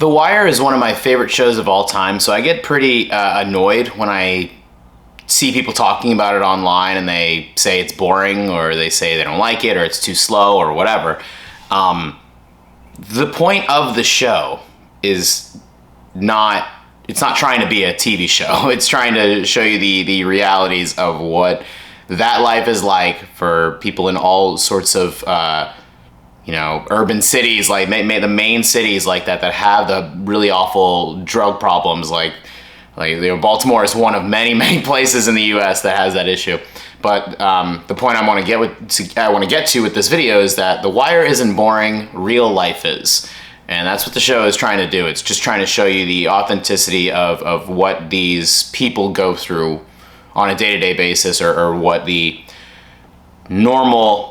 The Wire is one of my favorite shows of all time, so I get pretty annoyed when I see people talking about it online and they say it's boring, or they say they don't like it, or it's too slow, or whatever. The point of the show is not, it's not trying to be a TV show. It's trying to show you the realities of what that life is like for people in all sorts of urban cities, like the main cities like that have the really awful drug problems. Baltimore is one of many places in the U.S. that has that issue. But the point I want to get to with this video is that The Wire isn't boring. Real life is, and that's what the show is trying to do. It's just trying to show you the authenticity of what these people go through on a day-to-day basis, or what the normal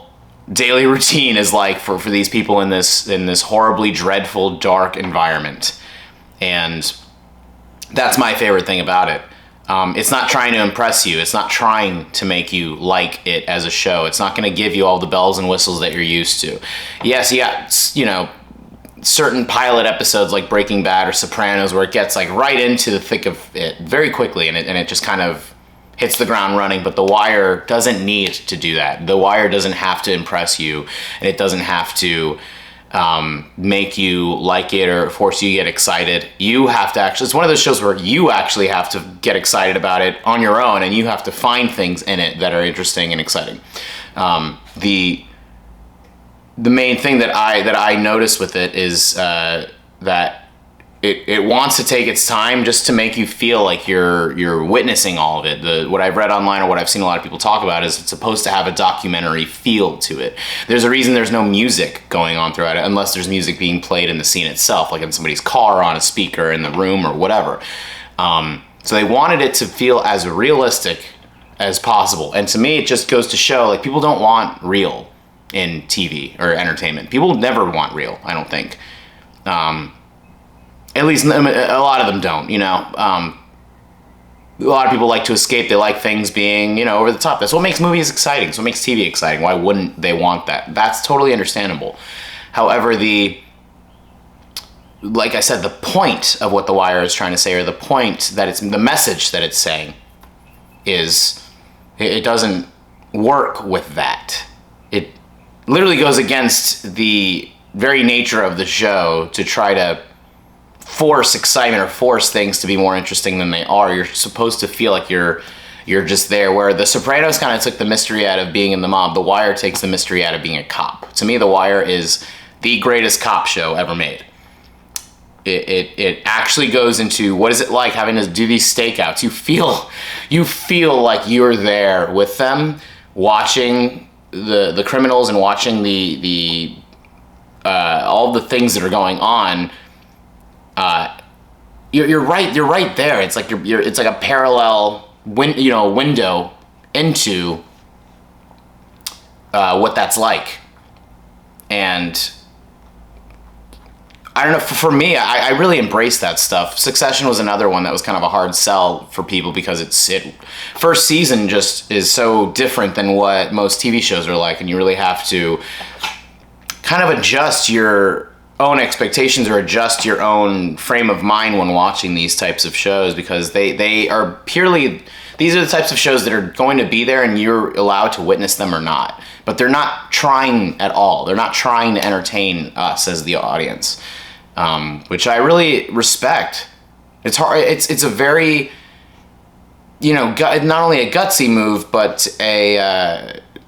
daily routine is like for these people in this horribly dreadful, dark environment. And that's my favorite thing about it. It's not trying to impress you. It's not trying to make you like it as a show. It's not going to give you all the bells and whistles that you're used to. Yes, you got, certain pilot episodes like Breaking Bad or Sopranos where it gets like right into the thick of it very quickly, and it just kind of hits the ground running. But The Wire doesn't need to do that. The Wire doesn't have to impress you, and it doesn't have to make you like it or force you to get excited. You have to actually, it's one of those shows where you actually have to get excited about it on your own, and you have to find things in it that are interesting and exciting. The main thing that I noticed with it is that it wants to take its time just to make you feel like you're witnessing all of it. What I've read online, or what I've seen a lot of people talk about, is it's supposed to have a documentary feel to it. There's a reason there's no music going on throughout it, unless there's music being played in the scene itself, like in somebody's car, on a speaker in the room, or whatever. So they wanted it to feel as realistic as possible. And to me, it just goes to show, like, people don't want real in TV or entertainment. People never want real, I don't think. At least a lot of them don't, a lot of people like to escape. They like things being, over the top. That's what makes movies exciting. That's what makes TV exciting. Why wouldn't they want that? That's totally understandable. However, like I said, the point of what The Wire is trying to say, or the point that the message that it's saying, is it doesn't work with that. It literally goes against the very nature of the show to try to force excitement or force things to be more interesting than they are. You're supposed to feel like you're just there. Where The Sopranos kind of took the mystery out of being in the mob, The Wire takes the mystery out of being a cop. To me, The Wire is the greatest cop show ever made. It actually goes into what is it like having to do these stakeouts. You feel like you're there with them, watching the criminals and watching the all the things that are going on. You're right there. It's like it's like a parallel window into what that's like. And I don't know, for me, I really embrace that stuff. Succession was another one that was kind of a hard sell for people, because first season just is so different than what most TV shows are like, and you really have to kind of adjust your own expectations or adjust your own frame of mind when watching these types of shows, because they are purely, these are the types of shows that are going to be there and you're allowed to witness them or not, but they're not trying at all. They're not trying to entertain us as the audience, which I really respect. It's hard. It's a very, not only a gutsy move, but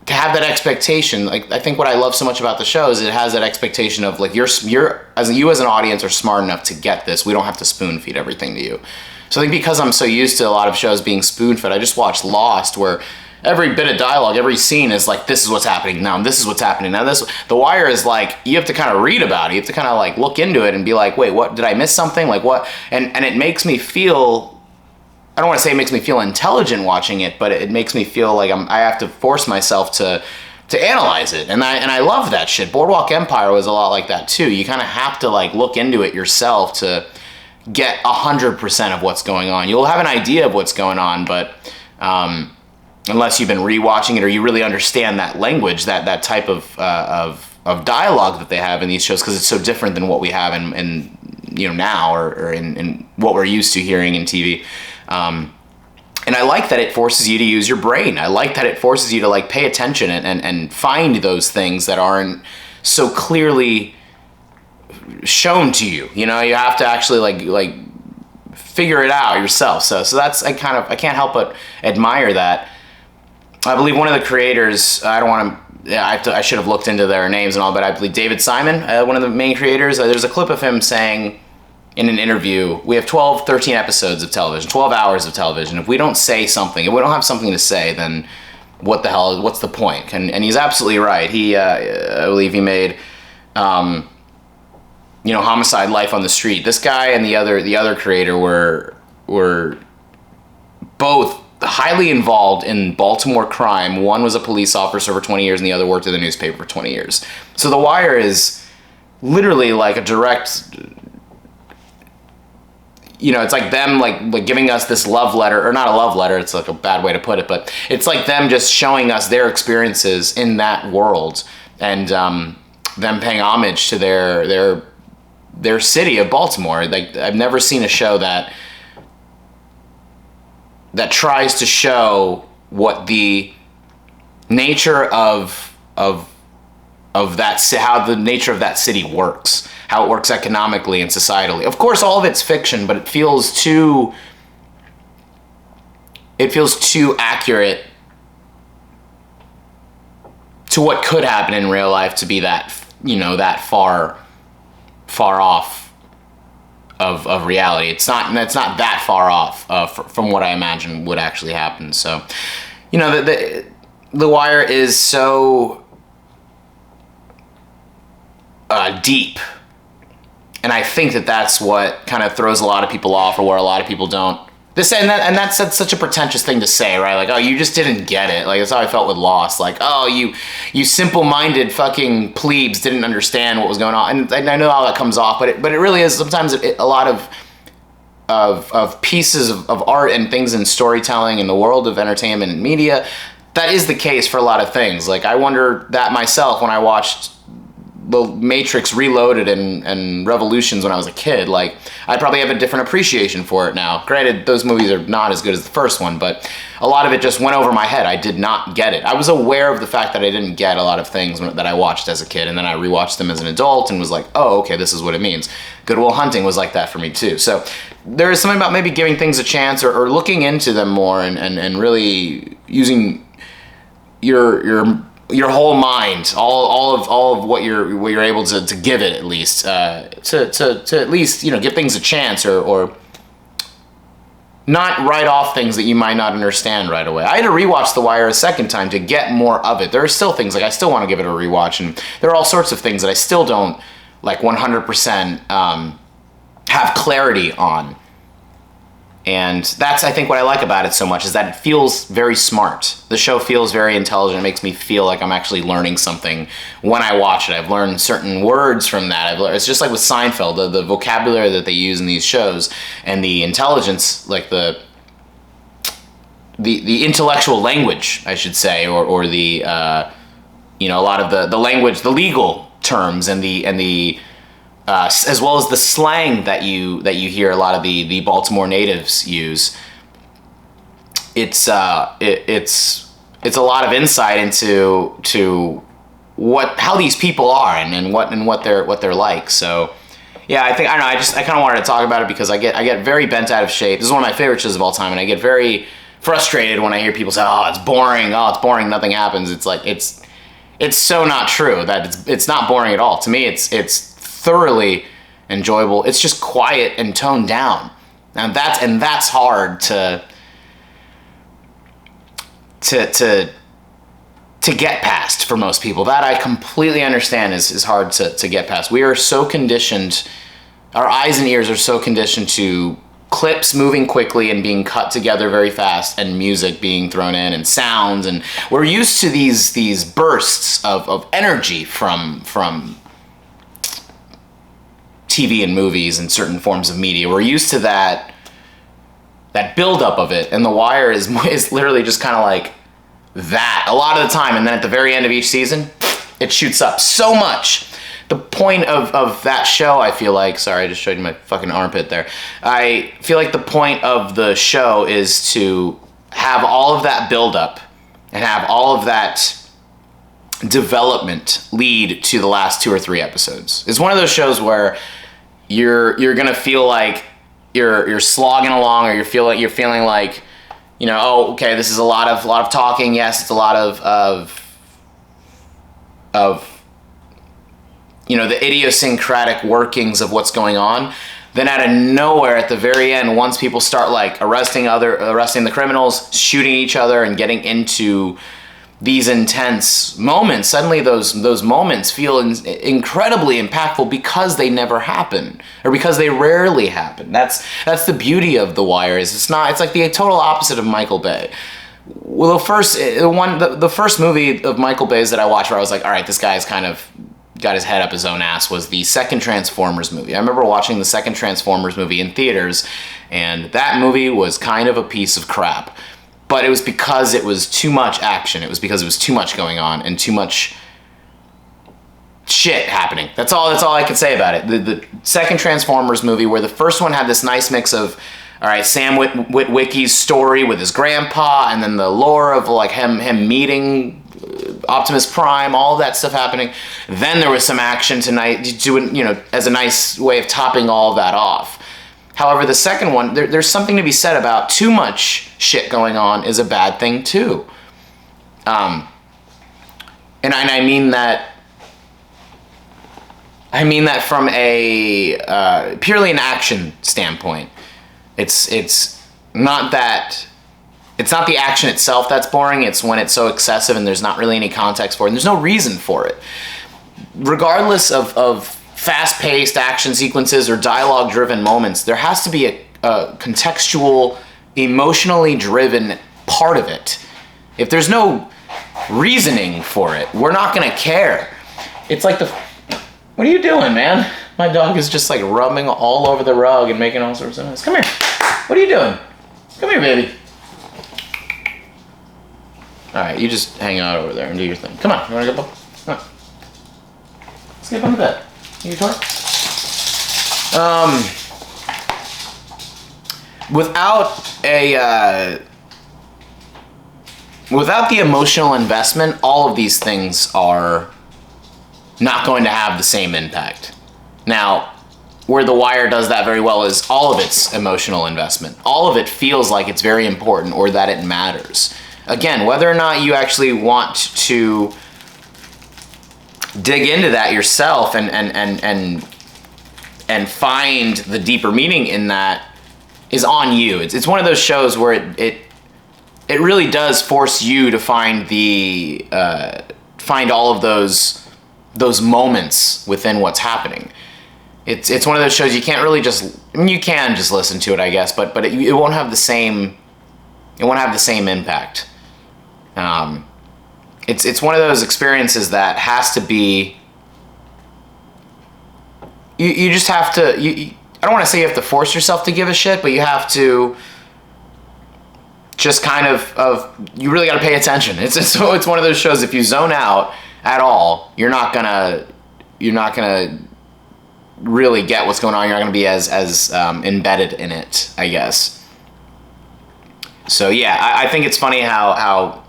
to have that expectation. Like, I think what I love so much about the show is it has that expectation of, like, you as an audience are smart enough to get this. We don't have to spoon feed everything to you. So I think because I'm so used to a lot of shows being spoon fed, I just watched Lost, where every bit of dialogue, every scene is like, this is what's happening now, and this is what's happening now. The Wire is like, you have to kind of read about it. You have to kind of like look into it and be like, wait, what, did I miss something? Like, what? And it makes me feel, I don't want to say it makes me feel intelligent watching it, but it makes me feel like I have to force myself to analyze it. And I love that shit. Boardwalk Empire was a lot like that too. You kind of have to like look into it yourself to get 100% of what's going on. You'll have an idea of what's going on, but unless you've been rewatching it or you really understand that language, that type of dialogue that they have in these shows, because it's so different than what we have in now or in what we're used to hearing in TV. And I like that it forces you to use your brain. I like that it forces you to like pay attention and find those things that aren't so clearly shown to you. You have to actually like figure it out yourself. So that's I can't help but admire that. I believe one of the creators, I don't want to, yeah, I should have looked into their names and all, but I believe David Simon, one of the main creators, there's a clip of him saying in an interview, we have 12, 13 episodes of television, 12 hours of television. If we don't say something, if we don't have something to say, then what's the point? And he's absolutely right. He, I believe he made, Homicide: Life on the Street. This guy and the other creator were both highly involved in Baltimore crime. One was a police officer for 20 years and the other worked at the newspaper for 20 years. So The Wire is literally like a direct, it's like them like giving us this love letter, or not a love letter, it's like a bad way to put it, but it's like them just showing us their experiences in that world, and them paying homage to their city of Baltimore. Like, I've never seen a show that tries to show what the nature of that, how the nature of that city works, how it works economically and societally. Of course, all of it's fiction, but it feels too accurate to what could happen in real life to be that far off of reality. It's not that far off from what I imagine would actually happen. So, the Wire is so deep, and I think that's what kind of throws a lot of people off, or where a lot of people don't. That's such a pretentious thing to say, right? Like, oh, you just didn't get it. Like, that's how I felt with Lost. Like, oh, you simple-minded fucking plebes didn't understand what was going on. And I know how that comes off, but it really is sometimes a lot of pieces of art and things in storytelling in the world of entertainment and media. That is the case for a lot of things. Like, I wonder that myself when I watched The Matrix Reloaded and Revolutions when I was a kid. Like, I'd probably have a different appreciation for it now. Granted, those movies are not as good as the first one, but a lot of it just went over my head. I did not get it. I was aware of the fact that I didn't get a lot of things that I watched as a kid, and then I rewatched them as an adult and was like, oh, okay, this is what it means. Good Will Hunting was like that for me too. So there is something about maybe giving things a chance, or looking into them more, and really using your whole mind, all of what you're able to give it, at least to at least give things a chance, or not write off things that you might not understand right away. I had to rewatch The Wire a second time to get more of it. There are still things like I still want to give it a rewatch, and there are all sorts of things that I still don't like 100% have clarity on. And that's, I think, what I like about it so much, is that it feels very smart. The show feels very intelligent. It makes me feel like I'm actually learning something when I watch it. I've learned certain words from that. It's just like with Seinfeld, the vocabulary that they use in these shows, and the intelligence, like the intellectual language, I should say, or the a lot of the language, the legal terms, and the as well as the slang that you hear a lot of the Baltimore natives use. It's a lot of insight into how these people are and what they're like. So yeah, I kind of wanted to talk about it because I get very bent out of shape. This is one of my favorite shows of all time, and I get very frustrated when I hear people say, oh, it's boring, nothing happens. It's like it's so not true. That it's not boring at all. To me, it's thoroughly enjoyable. It's just quiet and toned down. And that's hard to get past for most people. That I completely understand is hard to get past. We are so conditioned, our eyes and ears are so conditioned to clips moving quickly and being cut together very fast, and music being thrown in, and sounds, and we're used to these bursts of energy from TV and movies and certain forms of media. We're used to that buildup of it, and The Wire is literally just kind of like that a lot of the time, and then at the very end of each season, it shoots up so much the point of that show, I feel like, sorry, I just showed you my fucking armpit there. I feel like the point of the show is to have all of that buildup and have all of that development lead to the last 2 or 3 episodes. It's one of those shows where you're gonna feel like you're slogging along, or you're feeling like, you know, oh, okay, this is a lot of talking. Yes, it's a lot of you know, the idiosyncratic workings of what's going on. Then out of nowhere, at the very end, once people start like arresting the criminals, shooting each other, and getting into these intense moments, suddenly those moments feel incredibly impactful because they never happen, or because they rarely happen. That's the beauty of The Wire. It's like the total opposite of Michael Bay. Well, the first movie of Michael Bay's that I watched where I was like, all right, this guy's kind of got his head up his own ass, was the second Transformers movie. I remember watching the second Transformers movie in theaters, and that movie was kind of a piece of crap. But it was because it was too much action. It was because it was too much going on and too much shit happening. That's all I can say about it. The second Transformers movie, where the first one had this nice mix of, all right, Sam Witwicky's story with his grandpa, and then the lore of like him meeting Optimus Prime, all of that stuff happening. Then there was some action tonight, you know, as a nice way of topping all of that off. However, the second one, there's something to be said about too much shit going on is a bad thing too. And I mean that from a purely an action standpoint. It's not the action itself that's boring. It's when it's so excessive and there's not really any context for it, and there's no reason for it. Regardless of fast-paced action sequences or dialogue-driven moments, there has to be a contextual, emotionally driven part of it. If there's no reasoning for it, we're not gonna care. It's like what are you doing, man? My dog is just like rubbing all over the rug and making all sorts of noise. Come here. What are you doing? Come here, baby. All right, you just hang out over there and do your thing. Come on, you wanna go? Come on. Let's get on the bed. You toy? Without the emotional investment, all of these things are not going to have the same impact. Now, where The Wire does that very well is all of its emotional investment. All of it feels like it's very important, or that it matters. Again, whether or not you actually want to dig into that yourself and find the deeper meaning in that is on you. It's one of those shows where it really does force you to find all of those moments within what's happening. It's one of those shows you can't really you can just listen to it, I guess, but it won't have the same impact. It's one of those experiences that has to be. You just have to. I don't want to say you have to force yourself to give a shit, but you have to. Just kind of you really got to pay attention. It's one of those shows. If you zone out at all, you're not gonna really get what's going on. You're not gonna be as embedded in it, I guess. So yeah, I think it's funny how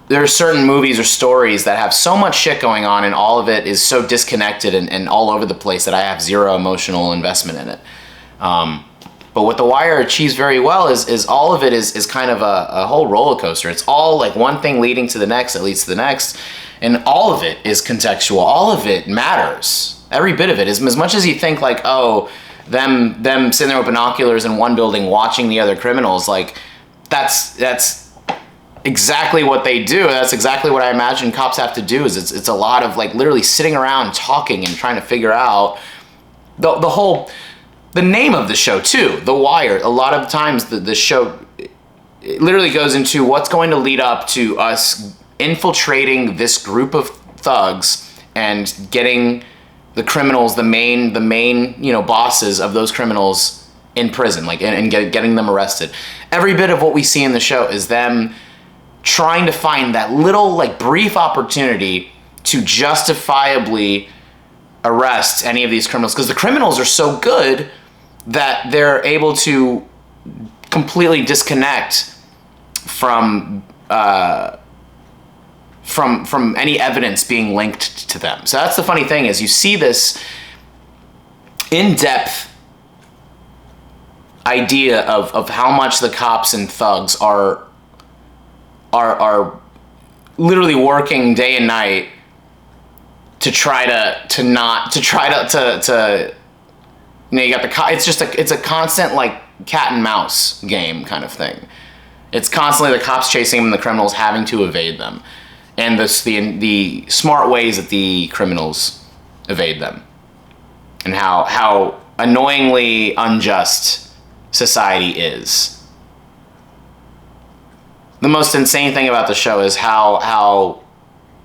there are certain movies or stories that have so much shit going on, and all of it is so disconnected and all over the place that I have zero emotional investment in it. But what The Wire achieves very well is all of it is kind of a whole roller coaster. It's all like one thing leading to the next that leads to the next, and all of it is contextual. All of it matters. Every bit of it is, as much as you think like, oh, them sitting there with binoculars in one building watching the other criminals, like that's exactly what they do. That's exactly what I imagine cops have to do. Is it's a lot of like literally sitting around talking and trying to figure out the name of the show too, The Wire. A lot of times the show it literally goes into what's going to lead up to us infiltrating this group of thugs and getting the criminals, the main bosses of those criminals in prison, like and getting them arrested. Every bit of what we see in the show is them trying to find that little like brief opportunity to justifiably arrest any of these criminals, because the criminals are so good that they're able to completely disconnect from any evidence being linked to them. So that's the funny thing, is you see this in-depth idea of how much the cops and thugs are literally working day and night to try to you know, you got it's a constant like cat and mouse game kind of thing. It's constantly the cops chasing them and the criminals having to evade them, and the smart ways that the criminals evade them, and how annoyingly unjust society is. The most insane thing about the show is how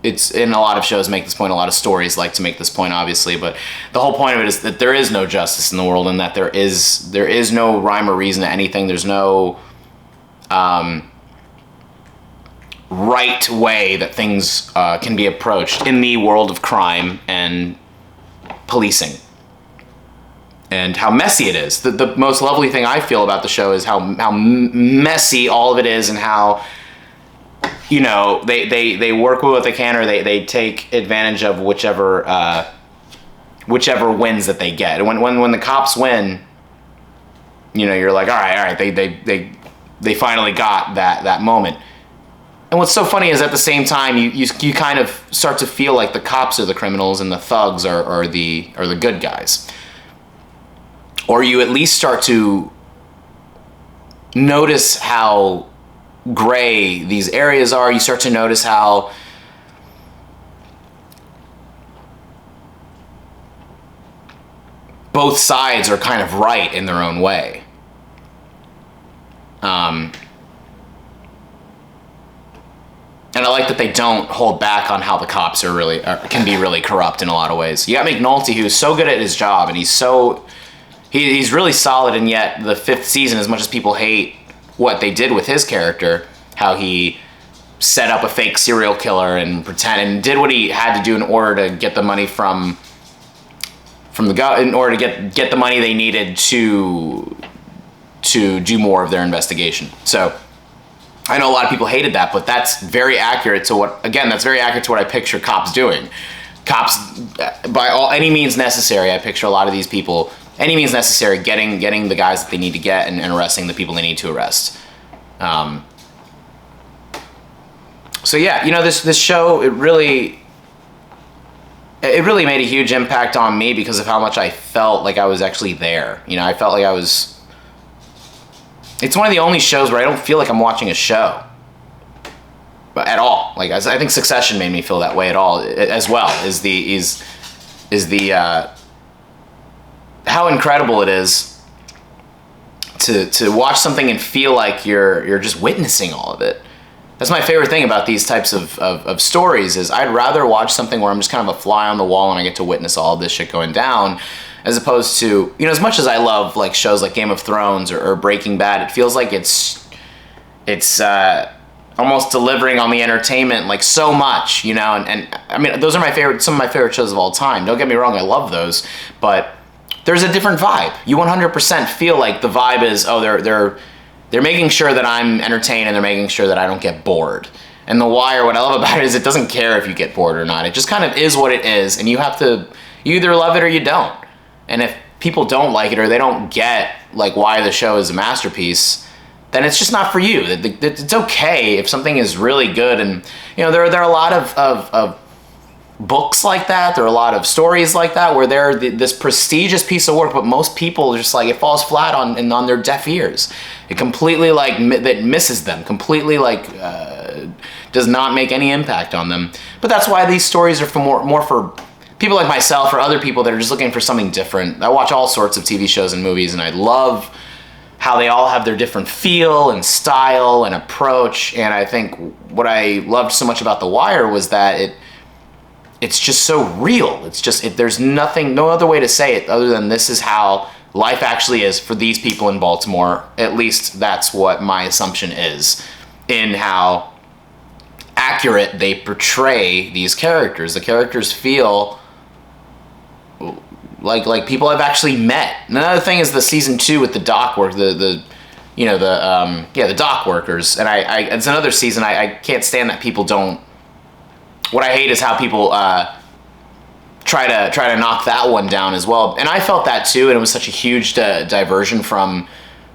it's, in a lot of shows make this point, a lot of stories like to make this point, obviously, but the whole point of it is that there is no justice in the world, and that there is no rhyme or reason to anything. There's no right way that things can be approached in the world of crime and policing, and how messy it is. The most lovely thing I feel about the show is how messy all of it is, and how, you know, they work with what they can, or they take advantage of whichever wins that they get. And when the cops win, you know, you're like, all right, they finally got that moment. And what's so funny is at the same time you kind of start to feel like the cops are the criminals and the thugs are the good guys. Or you at least start to notice how gray these areas are. You start to notice how both sides are kind of right in their own way. And I like that they don't hold back on how the cops can be really corrupt in a lot of ways. You got McNulty, who's so good at his job, and he's really solid, and yet the 5th season, as much as people hate what they did with his character, how he set up a fake serial killer and did what he had to do in order to get the money from the in order to get the money they needed to do more of their investigation. So I know a lot of people hated that, but that's very accurate to what I picture cops doing. Cops, by any means necessary, I picture a lot of these people, any means necessary, getting the guys that they need to get and arresting the people they need to arrest. So yeah, you know, this show, it really made a huge impact on me because of how much I felt like I was actually there. You know, I felt like it's one of the only shows where I don't feel like I'm watching a show at all. Like, I think Succession made me feel that way at all, as well, is how incredible it is to watch something and feel like you're just witnessing all of it. That's my favorite thing about these types of stories, is I'd rather watch something where I'm just kind of a fly on the wall and I get to witness all of this shit going down, as opposed to, you know, as much as I love like shows like Game of Thrones or Breaking Bad, it feels like it's almost delivering on the entertainment like so much, you know, and I mean, those are some of my favorite shows of all time. Don't get me wrong, I love those, but there's a different vibe. You 100% feel like the vibe is, oh, they're making sure that I'm entertained, and they're making sure that I don't get bored. And The Wire, what I love about it is it doesn't care if you get bored or not. It just kind of is what it is, and you either love it or you don't. And if people don't like it, or they don't get like why the show is a masterpiece, then it's just not for you. It's okay if something is really good. And, you know, there are a lot of books like that. There are a lot of stories like that where they're this prestigious piece of work, but most people just like, it falls flat on their deaf ears. It completely that misses them, completely does not make any impact on them. But that's why these stories are for more for people like myself, or other people that are just looking for something different. I watch all sorts of TV shows and movies, and I love how they all have their different feel and style and approach. And I think what I loved so much about The Wire was that it's just so real. It's just, there's no other way to say it other than this is how life actually is for these people in Baltimore. At least that's what my assumption is, in how accurate they portray these characters. The characters feel like people I've actually met. Another thing is the season 2 with the dock work, the dock workers, and I it's another season I can't stand that people don't. What I hate is how people try to knock that one down as well, and I felt that too, and it was such a huge diversion from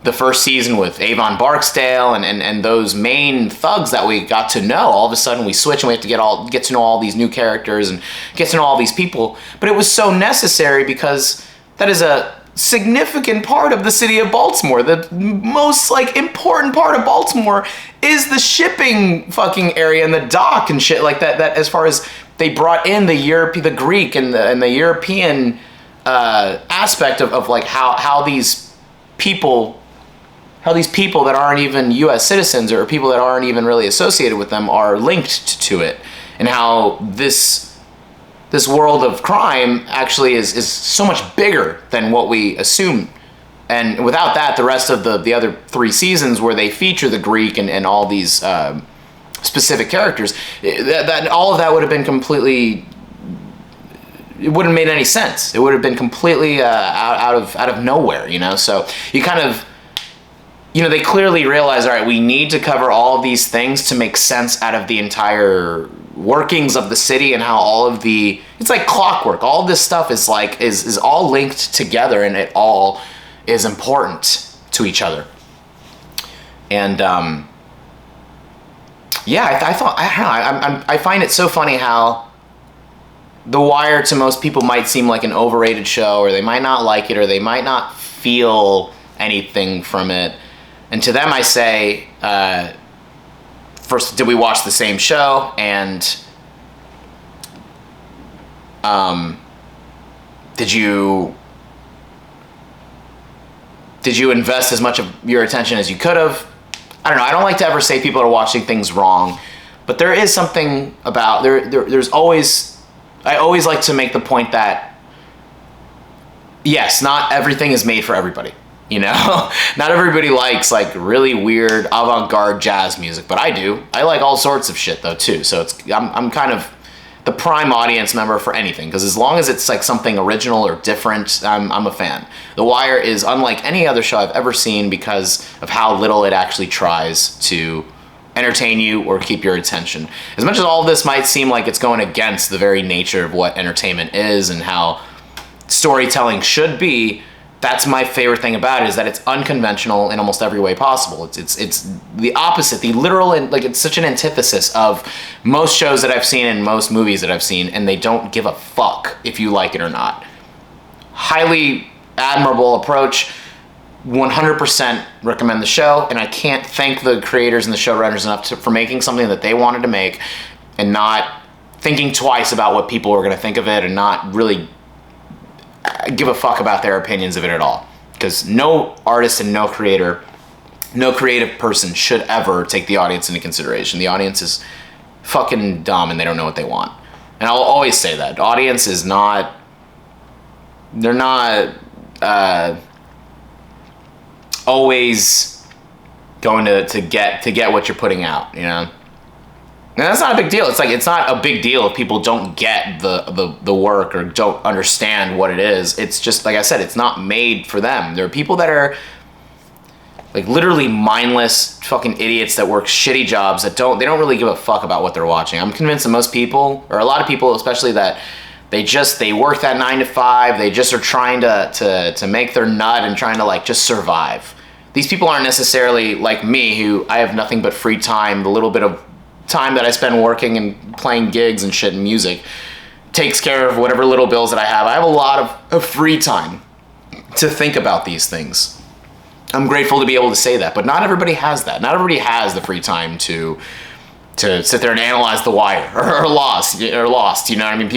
the first season with Avon Barksdale and those main thugs that we got to know. All of a sudden we switch and we have to get to know all these new characters and get to know all these people. But it was so necessary because that is a significant part of the city of Baltimore. The most important part of Baltimore is the shipping fucking area and the dock and shit like that. That as far as they brought in the Greek and the European aspect of like how these people that aren't even U.S. citizens or people that aren't even really associated with them are linked to it, and how this world of crime actually is so much bigger than what we assume. And without that, the rest of the other 3 seasons where they feature the Greek and all these specific characters, that all of that would have been completely. It wouldn't have made any sense. It would have been completely out of nowhere, you know. So you kind of. They clearly realize, all right, we need to cover all of these things to make sense out of the entire workings of the city and how all of it's like clockwork. All of this stuff is is all linked together, and it all is important to each other. And I find it so funny how The Wire to most people might seem like an overrated show, or they might not like it, or they might not feel anything from it. And to them I say, first, did we watch the same show? And did you invest as much of your attention as you could have? I don't know. I don't like to ever say people are watching things wrong, but there is something about there's always. I always like to make the point that yes, not everything is made for everybody. Not everybody likes really weird avant-garde jazz music, but I do. I like all sorts of shit though too. So I'm kind of the prime audience member for anything, because as long as it's something original or different, I'm a fan. The Wire is unlike any other show I've ever seen because of how little it actually tries to entertain you or keep your attention. As much as all of this might seem like it's going against the very nature of what entertainment is and how storytelling should be, that's my favorite thing about it, is that it's unconventional in almost every way possible. It's the opposite, the literal, and it's such an antithesis of most shows that I've seen and most movies that I've seen, and they don't give a fuck if you like it or not. Highly admirable approach. 100% recommend the show, and I can't thank the creators and the showrunners enough for making something that they wanted to make and not thinking twice about what people were going to think of it and not really give a fuck about their opinions of it at all. Because no artist and no creator, no creative person should ever take the audience into consideration. The audience is fucking dumb and they don't know what they want. And I'll always say that. The audience is not... They're not always going to get what you're putting out, And that's not a big deal. It's not a big deal if people don't get the work or don't understand what it is. It's just, like I said, it's not made for them. There are people that are literally mindless fucking idiots that work shitty jobs that don't really give a fuck about what they're watching. I'm convinced that most people, or a lot of people especially, that they work that 9 to 5, they just are trying to make their nut and trying to just survive. These people aren't necessarily like me, who I have nothing but free time. The little bit of time that I spend working and playing gigs and shit and music takes care of whatever little bills that I have. I have a lot of free time to think about these things. I'm grateful to be able to say that, but not everybody has that. Not everybody has the free time to sit there and analyze The Wire or Lost, you know what I mean?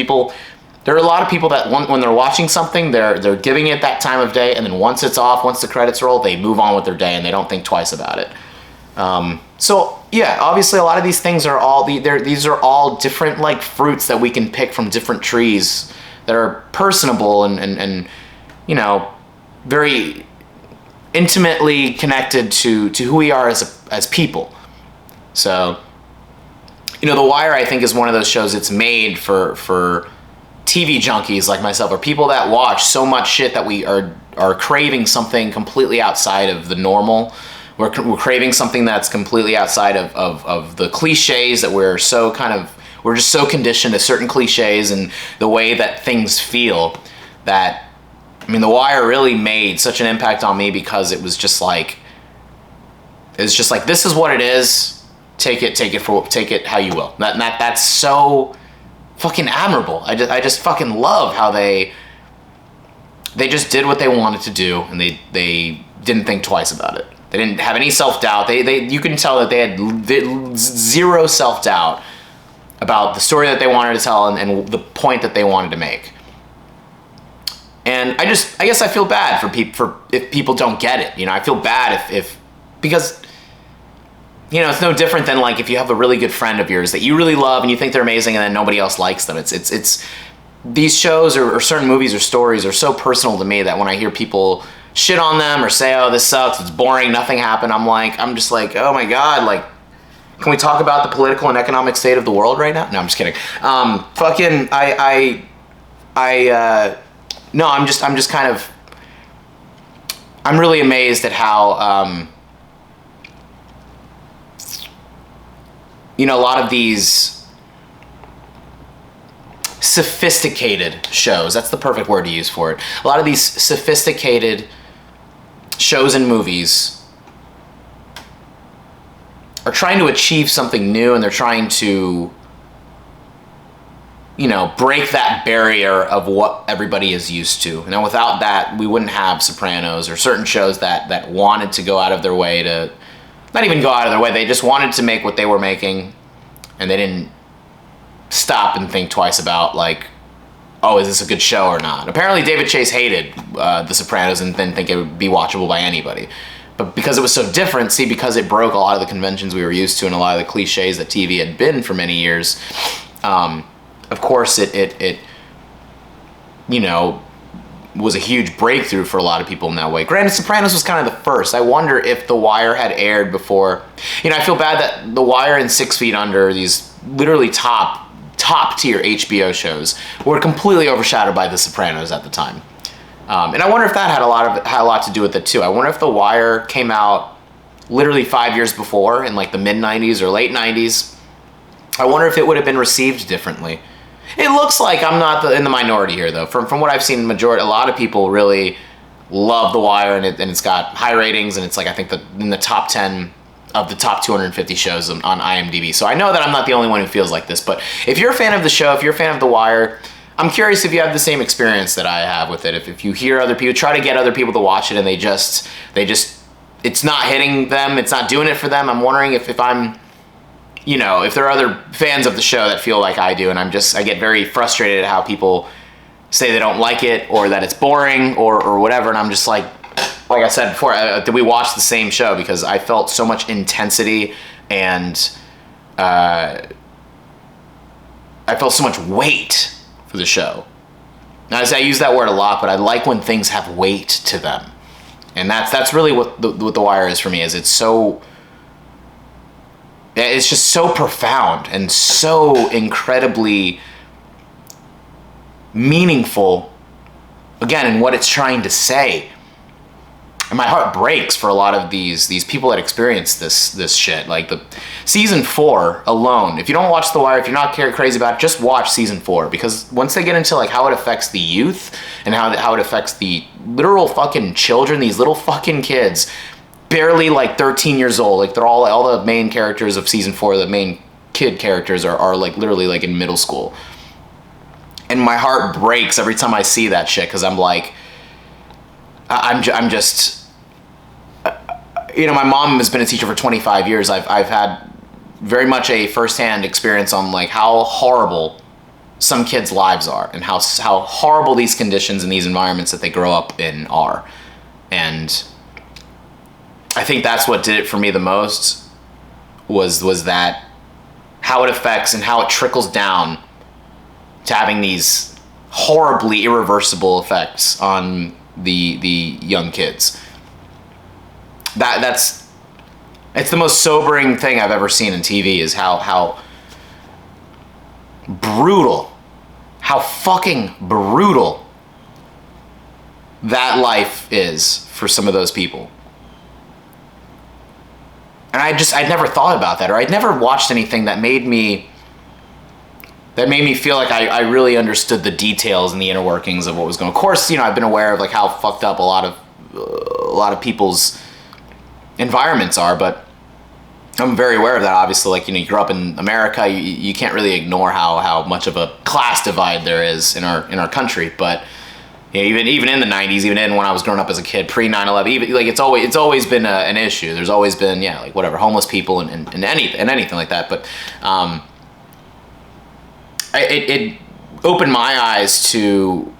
There are a lot of people that when they're watching something, they're giving it that time of day, and then once it's off, once the credits roll, they move on with their day and they don't think twice about it. So yeah, obviously a lot of these things are these are all different fruits that we can pick from different trees that are personable and very intimately connected to who we are as people. So You know, The Wire, I think, is one of those shows that's made for TV junkies like myself, or people that watch so much shit that we are craving something completely outside of the normal. We're craving something that's completely outside of the cliches that we're just so conditioned to certain cliches and the way that things feel that, I mean, The Wire really made such an impact on me because it was just like, this is what it is. Take it how you will. That's so fucking admirable. I just fucking love how they just did what they wanted to do, and they didn't think twice about it. They didn't have any self-doubt. You can tell that they had zero self-doubt about the story that they wanted to tell and the point that they wanted to make. And I guess I feel bad for if people don't get it. You know, I feel bad if because, you know, it's no different than like if you have a really good friend of yours that you really love and you think they're amazing and then nobody else likes them. It's these shows or certain movies or stories are so personal to me that when I hear people shit on them or say, oh, this sucks, it's boring, nothing happened, I'm just like, oh my God, like, can we talk about the political and economic state of the world right now? No, I'm just kidding. No, I'm just kind of, I'm really amazed at how, you know, a lot of these sophisticated shows, that's the perfect word to use for it. A lot of these sophisticated shows and movies are trying to achieve something new, and they're trying to, you know, break that barrier of what everybody is used to. And then without that, we wouldn't have Sopranos or certain shows that wanted to go out of their way to, not even go out of their way, they just wanted to make what they were making, and they didn't stop and think twice about, like, oh, is this a good show or not? Apparently David Chase hated The Sopranos and didn't think it would be watchable by anybody. But because it was so different, because it broke a lot of the conventions we were used to and a lot of the cliches that TV had been for many years, of course it you know, was a huge breakthrough for a lot of people in that way. Granted, Sopranos was kind of the first. I wonder if The Wire had aired before. You know, I feel bad that The Wire and 6 Feet Under, these literally top tier HBO shows, were completely overshadowed by The Sopranos at the time. And I wonder if that had a lot to do with it too. I wonder if The Wire came out literally 5 years before, in like the mid 90s or late 90s. I wonder if it would have been received differently. It looks like I'm not in the minority here, though. From what I've seen, a lot of people really love The Wire, and it's got high ratings, and it's like, I think, in the top 10 of the top 250 shows on IMDb. So I know that I'm not the only one who feels like this, but if you're a fan of the show, if you're a fan of The Wire, I'm curious if you have the same experience that I have with it. If you hear other people, try to get other people to watch it, and they just, it's not hitting them, it's not doing it for them. I'm wondering if I'm, you know, if there are other fans of the show that feel like I do, and I get very frustrated at how people say they don't like it, or that it's boring, or whatever, and I'm just like I said before, did we watch the same show? Because I felt so much intensity, and I felt so much weight for the show. Now, I use that word a lot, but I like when things have weight to them, and that's really what The Wire is for me. Is it's just so profound and so incredibly meaningful, again, in what it's trying to say. And my heart breaks for a lot of these people that experience this shit. Like the season 4 alone, if you don't watch The Wire, if you're not crazy about it, just watch season 4, because once they get into like how it affects the youth and how it affects the literal fucking children, these little fucking kids, barely like 13 years old, like they're all the main characters of season 4, the main kid characters are like literally like in middle school. And my heart breaks every time I see that shit, because I'm like, I'm just, you know, my mom has been a teacher for 25 years. I've had very much a firsthand experience on like how horrible some kids' lives are, and how horrible these conditions and these environments that they grow up in are. And I think that's what did it for me the most, was that how it affects and how it trickles down to having these horribly irreversible effects on the young kids. It's the most sobering thing I've ever seen in TV, is how brutal, how fucking brutal that life is for some of those people. And I'd never thought about that, or I'd never watched anything that made me feel like I really understood the details and the inner workings of what was going on. Of course, I've been aware of like how fucked up a lot of people's environments are, but I'm very aware of that. Obviously, like, you grew up in America, you can't really ignore how much of a class divide there is in our country. But even in the 90s, even in when I was growing up as a kid, pre 9/11, even like it's always been an issue. There's always been like whatever, homeless people and anything like that. But it opened my eyes to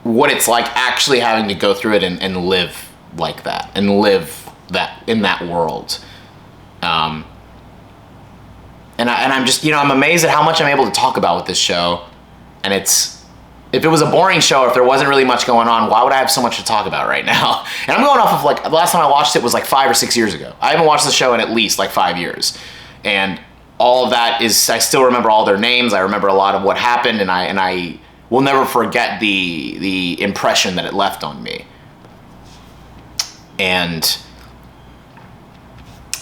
what it's like actually having to go through it and live like that, and live that in that world. And I'm just, I'm amazed at how much I'm able to talk about with this show. And if it was a boring show, or if there wasn't really much going on, why would I have so much to talk about right now? And I'm going off of like, the last time I watched it was like 5 or 6 years ago. I haven't watched the show in at least like 5 years. And all of that is, I still remember all their names. I remember a lot of what happened, and I will never forget the impression that it left on me. And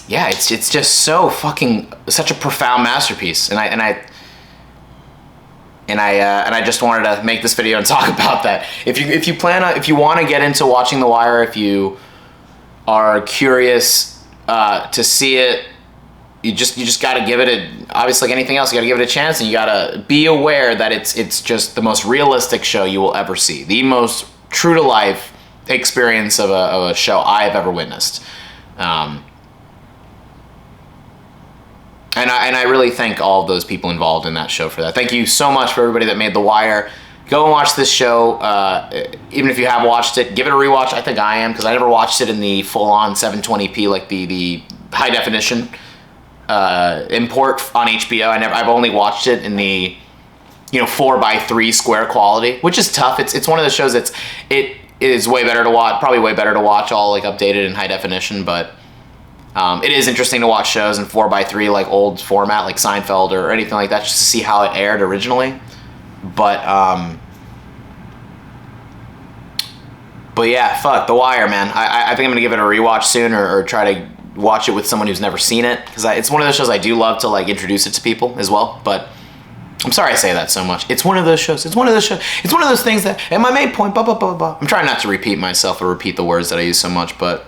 yeah, it's just so fucking, such a profound masterpiece. And I just wanted to make this video and talk about that. If you want to get into watching The Wire, if you are curious to see it, you just got to give it obviously like anything else, you got to give it a chance, and you got to be aware that it's just the most realistic show you will ever see. The most true to life experience of a show I have ever witnessed. And I really thank all of those people involved in that show for that. Thank you so much for everybody that made The Wire. Go and watch this show. Even if you have watched it, give it a rewatch. I think I am, because I never watched it in the full-on 720p, like the high definition import on HBO. I've only watched it in the 4:3 square quality, which is tough. It's one of the shows it is way better to watch, probably way better to watch all like updated in high definition, but it is interesting to watch shows in 4:3, like old format, like Seinfeld or anything like that, just to see how it aired originally. But yeah, fuck The Wire, man. I think I'm gonna give it a rewatch soon, or try to watch it with someone who's never seen it, because it's one of those shows I do love to like introduce it to people as well. But I'm sorry I say that so much. It's one of those shows. It's one of those things that. And my main point. Blah blah blah blah. I'm trying not to repeat myself or repeat the words that I use so much, but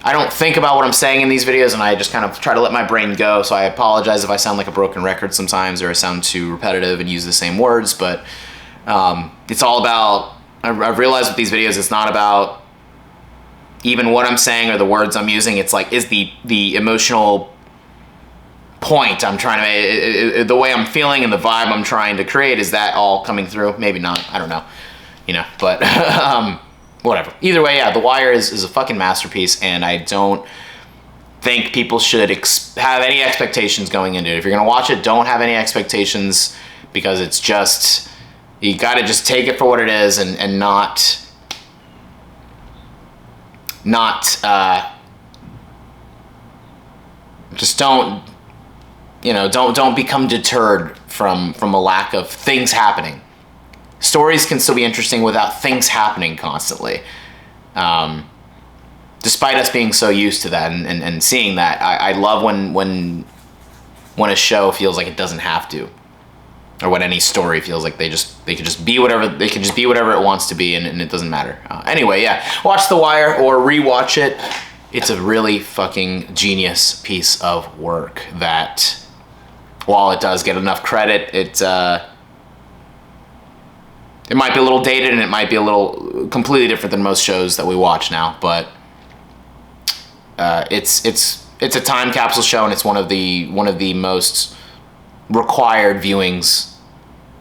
I don't think about what I'm saying in these videos, and I just kind of try to let my brain go, so I apologize if I sound like a broken record sometimes, or I sound too repetitive and use the same words, but it's all about, I've realized with these videos, it's not about even what I'm saying or the words I'm using. It's like, is the emotional point I'm trying to, the way I'm feeling and the vibe I'm trying to create, is that all coming through? Maybe not, I don't know, but whatever. Either way, yeah, The Wire is a fucking masterpiece, and I don't think people should have any expectations going into it. If you're gonna watch it, don't have any expectations, because it's just, you gotta just take it for what it is, and not just don't become deterred from a lack of things happening. Stories can still be interesting without things happening constantly. Despite us being so used to that and seeing that, I love when a show feels like it doesn't have to, or when any story feels like they could just be whatever it wants to be, and it doesn't matter. Anyway, yeah, watch The Wire or rewatch it. It's a really fucking genius piece of work that, while it does get enough credit, it might be a little dated, and it might be a little completely different than most shows that we watch now, but it's a time capsule show, and it's one of the most required viewings.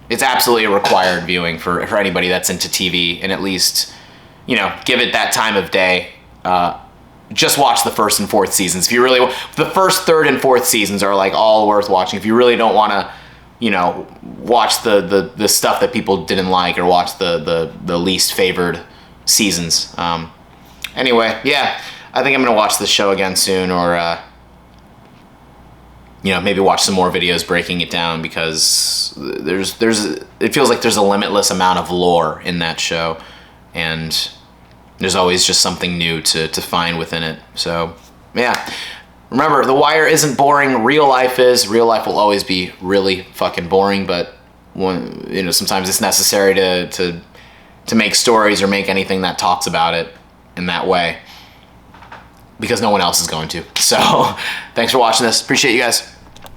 It's absolutely a required viewing for anybody that's into TV, and at least give it that time of day. Just watch the first and fourth seasons. If you really, the first, third, and fourth seasons are like all worth watching. If you really don't want to, watch the stuff that people didn't like, or watch the least favored seasons. Anyway, yeah, I think I'm gonna watch this show again soon, or maybe watch some more videos breaking it down, because it feels like there's a limitless amount of lore in that show, and there's always just something new to find within it. So yeah, remember, The Wire isn't boring. Real life is. Real life will always be really fucking boring, but sometimes it's necessary to make stories or make anything that talks about it in that way, because no one else is going to. So thanks for watching this. Appreciate you guys.